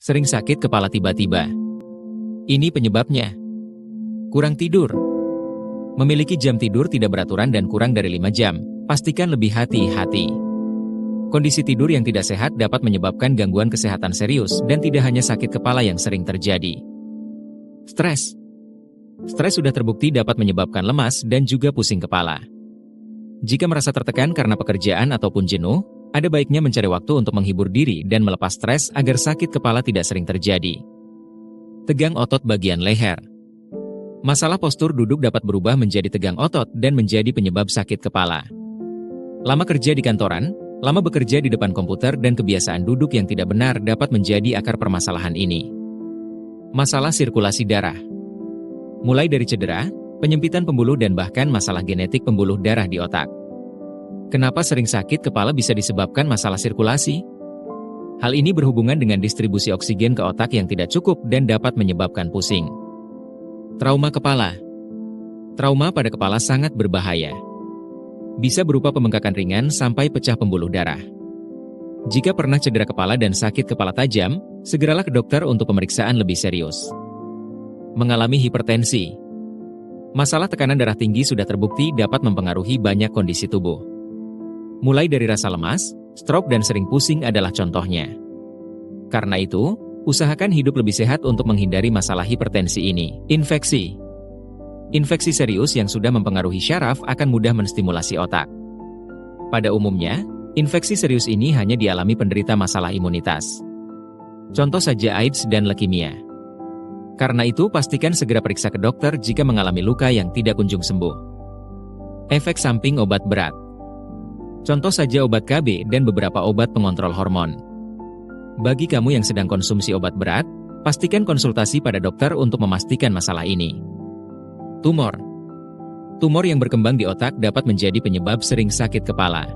Sering sakit kepala tiba-tiba. Ini penyebabnya. Kurang tidur. Memiliki jam tidur tidak beraturan dan kurang dari 5 jam. Pastikan lebih hati-hati. Kondisi tidur yang tidak sehat dapat menyebabkan gangguan kesehatan serius dan tidak hanya sakit kepala yang sering terjadi. Stres. Stres sudah terbukti dapat menyebabkan lemas dan juga pusing kepala. Jika merasa tertekan karena pekerjaan ataupun jenuh, ada baiknya mencari waktu untuk menghibur diri dan melepas stres agar sakit kepala tidak sering terjadi. Tegang otot bagian leher. Masalah postur duduk dapat berubah menjadi tegang otot dan menjadi penyebab sakit kepala. Lama kerja di kantoran, lama bekerja di depan komputer dan kebiasaan duduk yang tidak benar dapat menjadi akar permasalahan ini. Masalah sirkulasi darah. Mulai dari cedera, penyempitan pembuluh dan bahkan masalah genetik pembuluh darah di otak. Kenapa sering sakit kepala bisa disebabkan masalah sirkulasi? Hal ini berhubungan dengan distribusi oksigen ke otak yang tidak cukup dan dapat menyebabkan pusing. Trauma kepala. Trauma pada kepala sangat berbahaya. Bisa berupa pembengkakan ringan sampai pecah pembuluh darah. Jika pernah cedera kepala dan sakit kepala tajam, segeralah ke dokter untuk pemeriksaan lebih serius. Mengalami hipertensi. Masalah tekanan darah tinggi sudah terbukti dapat mempengaruhi banyak kondisi tubuh. Mulai dari rasa lemas, stroke dan sering pusing adalah contohnya. Karena itu, usahakan hidup lebih sehat untuk menghindari masalah hipertensi ini. Infeksi. Infeksi serius yang sudah mempengaruhi syaraf akan mudah menstimulasi otak. Pada umumnya, infeksi serius ini hanya dialami penderita masalah imunitas. Contoh saja AIDS dan leukemia. Karena itu, pastikan segera periksa ke dokter jika mengalami luka yang tidak kunjung sembuh. Efek samping obat berat. Contoh saja obat KB dan beberapa obat pengontrol hormon. Bagi kamu yang sedang konsumsi obat berat, pastikan konsultasi pada dokter untuk memastikan masalah ini. Tumor. Tumor yang berkembang di otak dapat menjadi penyebab sering sakit kepala.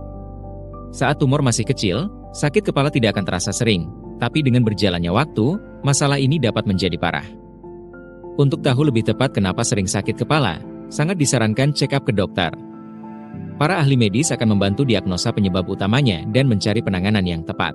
Saat tumor masih kecil, sakit kepala tidak akan terasa sering, tapi dengan berjalannya waktu, masalah ini dapat menjadi parah. Untuk tahu lebih tepat kenapa sering sakit kepala, sangat disarankan check up ke dokter. Para ahli medis akan membantu diagnosa penyebab utamanya dan mencari penanganan yang tepat.